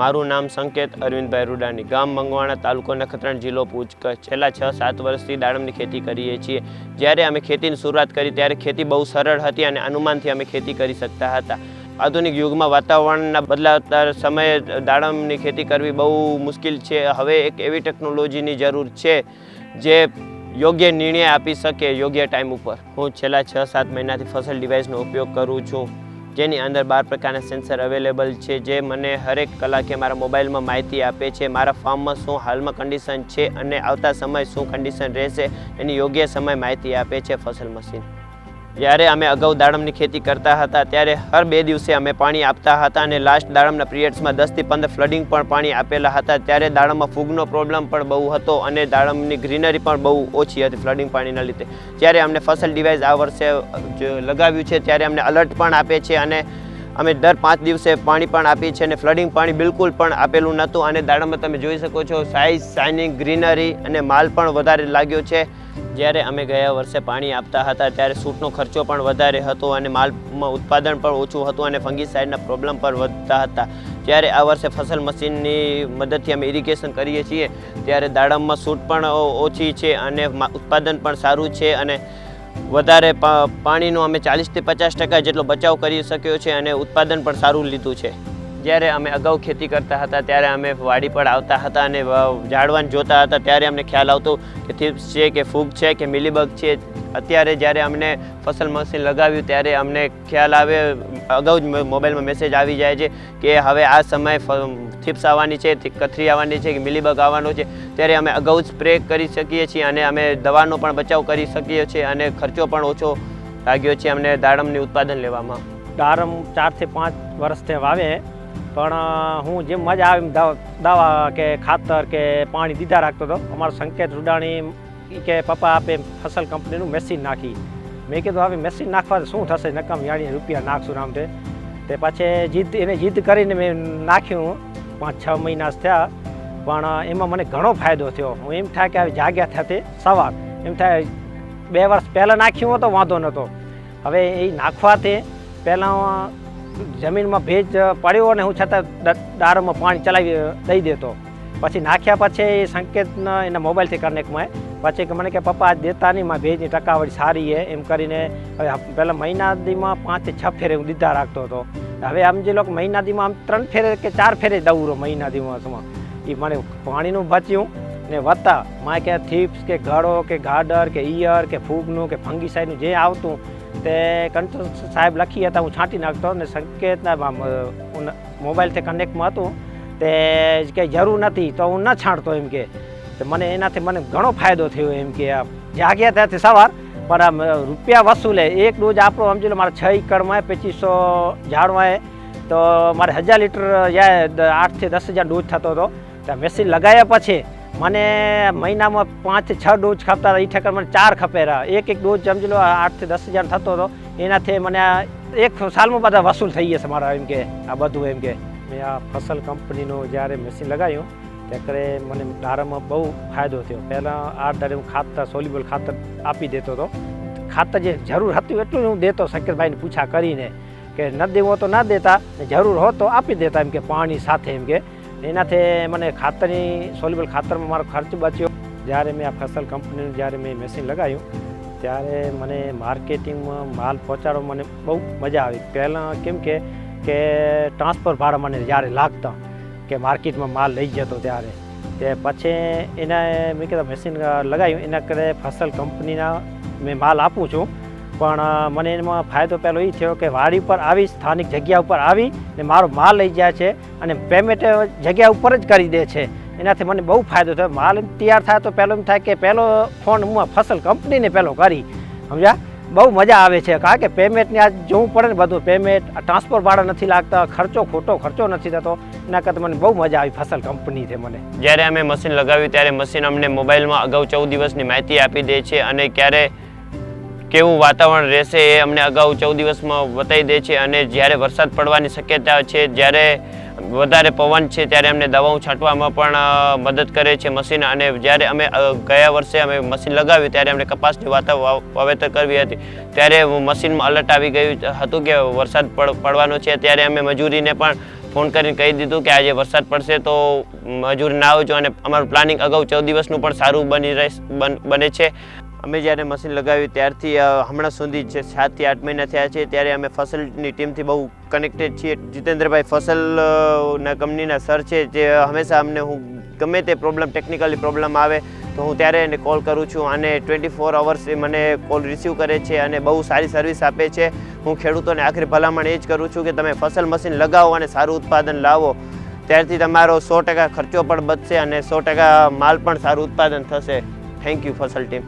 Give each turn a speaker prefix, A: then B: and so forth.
A: મારું નામ સંકેત અરવિંદભાઈ રૂડાણી, ગામ મંગવાણા, તાલુકો નખત્રાણા, જિલ્લો ભુજ. છેલ્લા 6-7 વર્ષથી દાડમની ખેતી કરીએ છીએ. જ્યારે અમે ખેતીની શરૂઆત કરી ત્યારે ખેતી બહુ સરળ હતી અને અનુમાનથી અમે ખેતી કરી શકતા હતા. આધુનિક યુગમાં વાતાવરણના બદલાતા સમયે દાડમની ખેતી કરવી બહુ મુશ્કેલ છે. હવે એક એવી ટેકનોલોજીની જરૂર છે જે યોગ્ય નિર્ણય આપી શકે યોગ્ય ટાઈમ ઉપર. હું છેલ્લા 6-7 મહિનાથી ફસલ ડિવાઇસનો ઉપયોગ કરું છું, જેની અંદર 12 પ્રકારના સેન્સર અવેલેબલ છે, જે મને હરેક કલાકે મારા મોબાઈલમાં માહિતી આપે છે. મારા ફાર્મમાં શું હાલમાં કન્ડિશન છે અને આવતા સમય શું કન્ડિશન રહેશે એની યોગ્ય સમય માહિતી આપે છે ફસલ મશીન. જ્યારે અમે અગાઉ દાડમની ખેતી કરતા હતા ત્યારે હર 2 દિવસે અમે પાણી આપતા હતા અને લાસ્ટ દાડમના પિરિયડ્સમાં 10 થી 15 ફ્લડિંગ પણ પાણી આપેલા હતા. ત્યારે દાડમમાં ફૂગનો પ્રોબ્લેમ પણ બહુ હતો અને દાડમની ગ્રીનરી પણ બહુ ઓછી હતી ફ્લડિંગ પાણીના લીધે. જ્યારે અમને ફસલ ડિવાઇસ આ વર્ષે લગાવ્યું છે ત્યારે અમને અલર્ટ પણ આપે છે અને અમે દર 5 દિવસે પાણી પણ આપીએ છીએ અને ફ્લડિંગ પાણી બિલકુલ પણ આપેલું નહોતું. અને દાડમમાં તમે જોઈ શકો છો સાઇઝ, શાઇનિંગ, ગ્રીનરી અને માલ પણ વધારે લાગ્યો છે. જ્યારે અમે ગયા વર્ષે પાણી આપતા હતા ત્યારે સૂટનો ખર્ચો પણ વધારે હતો અને માલમાં ઉત્પાદન પણ ઓછું હતું અને ફંગીસાઇડના પ્રોબ્લેમ પણ વધતા હતા. જ્યારે આ વર્ષે ફસલ મશીનની મદદથી અમે ઇરિગેશન કરીએ છીએ ત્યારે દાડમમાં સૂટ પણ ઓછી છે અને ઉત્પાદન પણ સારું છે અને વધારે પાણીનો અમે 40 થી 50% જેટલો બચાવ કરી શક્યો છે અને ઉત્પાદન પણ સારું લીધું છે. જ્યારે અમે અગાઉ ખેતી કરતા હતા ત્યારે અમે વાડી પર આવતા હતા અને ઝાડવાને જોતા હતા ત્યારે અમને ખ્યાલ આવતો કે થીપ્સ છે કે ફૂગ છે કે મિલીબગ છે. અત્યારે જ્યારે અમને ફસલ મશીન લગાવ્યું ત્યારે અમને ખ્યાલ આવે, અગાઉ જ મોબાઈલમાં મેસેજ આવી જાય છે કે હવે આ સમયે થીપ્સ આવવાની છે, કથરી આવવાની છે કે મિલીબગ આવવાનો છે. ત્યારે અમે અગાઉ જ સ્પ્રે કરી શકીએ છીએ અને અમે દવાનો પણ બચાવ કરી શકીએ છીએ અને ખર્ચો પણ ઓછો લાગ્યો છે અમને દાડમની ઉત્પાદન લેવામાં.
B: દાડમ 4 થી 5 વર્ષથી વાવે, પણ હું જેમ મજા આવે એમ દવા કે ખાતર કે પાણી દીધા રાખતો હતો. અમારો સંકેત રૂડાણી કે પપ્પા આપે ફસલ કંપનીનું મશીન નાખી. મેં કીધું હવે મશીન નાખવા શું થશે, નકામ જાણીએ રૂપિયા નાખશું નામ તે જીદ કરીને મેં નાખ્યું. 5-6 મહિના થયા પણ એમાં મને ઘણો ફાયદો થયો. હું એમ થાય કે આવી જાગ્યા થતી સવાર એમ થાય 2 વર્ષ પહેલાં નાખ્યું હતો વાંધો નહોતો. હવે એ નાખવાથી પહેલાં જમીનમાં ભેજ પડ્યો અને હું છતાં દાડમમાં પાણી ચલાવી દઈ દેતો. પછી નાખ્યા પછી એ સંકેતના એના મોબાઈલથી કનેક્ટમાં પછી કે મને કે પપ્પા આજ દેતા નહીં, મારી ભેજની ટકાવારી સારી છે એમ કરીને. હવે પહેલાં મહિના દીમાં 5 થી 6 ફેરે હું દીધા રાખતો હતો. હવે સમજી લો કે મહિના દીમાં આમ 3 ફેરે કે 4 ફેરે દઉં રહો મહિના દીમાં. એ મને પાણીનું બચ્યું ને વત્તા મારે કે થીપ્સ કે ગળો કે ગાડર કે ઈયર કે ફૂગનું કે ફંગીસાઇડનું જે આવતું તે કંટ્રોલ સાહેબ લખી હતા હું છાંટી નાખતો અને સંકેતના મોબાઈલથી કનેક્ટમાં હતું તે કંઈ જરૂર નથી તો હું ન છાંટતો એમ કે. મને એનાથી મને ઘણો ફાયદો થયો એમ કે. જાગ્યા ત્યાંથી સવાર પણ આમ રૂપિયા વસૂલે. એક ડોઝ આપણો સમજી લો મારે 6 એકડમાં 2500 ઝાડમાં તો મારે 1000 લીટર જાય 8 થી 10 હજાર ડોઝ થતો હતો. ત્યાં મશીન લગાવ્યા પછી મને મહિનામાં 5 થી 6 ડોઝ ખપતા હતા. એ ઠેકાણ મને 4 ખપેરા. એક ડોઝ સમજી લો 8 થી 10 હજાર થતો હતો. એનાથી મને એક સાલમાં બધા વસૂલ થઈ જશે મારા એમ કે. આ બધું એમ કે મેં આ ફસલ કંપનીનું જ્યારે મશીન લગાવ્યું ત્યારે મને દાડમમાં બહુ ફાયદો થયો. પહેલાં આ દર હું ખાતર સોલ્યુબલ ખાતર આપી દેતો હતો. ખાતર જે જરૂર હતું એટલું હું દેતો સંકેતભાઈને પૂછા કરીને કે ન દેવો તો ના દેતા, જરૂર હોત તો આપી દેતા એમ કે પાણી સાથે એમ કે. એનાથી મને ખાતરની સોલ્યુબલ ખાતરમાં મારો ખર્ચ બચ્યો. જ્યારે મેં આ ફસલ કંપનીનું જ્યારે મેં મશીન લગાવ્યું ત્યારે મને માર્કેટિંગમાં માલ પહોંચાડવા મને બહુ મજા આવી. પહેલાં કેમ કે ટ્રાન્સફર ભાડા મને જ્યારે લાગતા કે માર્કેટમાં માલ લઈ જતો ત્યારે તે પછી એના મેં કીધું મશીન લગાવ્યું એના કરે ફસલ કંપનીના મેં માલ આપું છું. પણ મને એમાં ફાયદો પહેલો એ થયો કે વાડી ઉપર આવી સ્થાનિક જગ્યા ઉપર આવી ને મારો માલ લઈ જાય છે અને પેમેન્ટ જગ્યા ઉપર જ કરી દે છે. એનાથી મને બહુ ફાયદો થયો. માલ તૈયાર થાય તો પહેલો એમ થાય કે પહેલો ફોન હું ફસલ કંપનીને પહેલો કરી સમજ્યા. બહુ મજા આવે છે કારણ કે પેમેન્ટને આજ જોવું પડે ને બધું પેમેન્ટ ટ્રાન્સફર ભાડા નથી લાગતા, ખોટો ખર્ચો નથી થતો. એના કરતાં મને બહુ મજા આવી ફસલ કંપનીથી મને.
A: જ્યારે અમે મશીન લગાવ્યું ત્યારે મશીન અમને મોબાઈલમાં અગાઉ 14 દિવસની માહિતી આપી દે છે અને ક્યારે કેવું વાતાવરણ રહેશે એ અમને અગાઉ 14 દિવસમાં બતાવી દે છે. અને જ્યારે વરસાદ પડવાની શક્યતા છે, જ્યારે વધારે પવન છે ત્યારે અમને દવાઓ છાંટવામાં પણ મદદ કરે છે મશીન. અને જ્યારે અમે ગયા વર્ષે અમે મશીન લગાવ્યું ત્યારે અમને કપાસની વાવેતર કરવી હતી ત્યારે મશીનમાં અલર્ટ આવી ગયું હતું કે વરસાદ પડવાનો છે. ત્યારે અમે મજૂરીને પણ ફોન કરીને કહી દીધું કે આજે વરસાદ પડશે તો મજૂર ના આવજો, અને અમારું પ્લાનિંગ અગાઉ 14 દિવસનું પણ સારું બને છે. અમે જ્યારે મશીન લગાવ્યું ત્યારથી હમણાં સુધી જે 7 થી 8 મહિના થયા છે, ત્યારે અમે ફસલની ટીમથી બહુ કનેક્ટેડ છીએ. જીતેન્દ્રભાઈ ફસલના કંપનીના સર છે, જે હંમેશા અમને હું ગમે તે ટેકનિકલી પ્રોબ્લેમ આવે તો હું ત્યારે એને કોલ કરું છું, અને 24 અવર્સ એ મને કોલ રિસીવ કરે છે અને બહુ સારી સર્વિસ આપે છે. હું ખેડૂતોને આખરી ભલામણ એ જ કરું છું કે તમે ફસલ મશીન લગાવો અને સારું ઉત્પાદન લાવો, ત્યારથી તમારો 100% ખર્ચો પણ બચશે અને 100% માલ પણ સારું ઉત્પાદન થશે. થેન્ક યુ ફસલ ટીમ.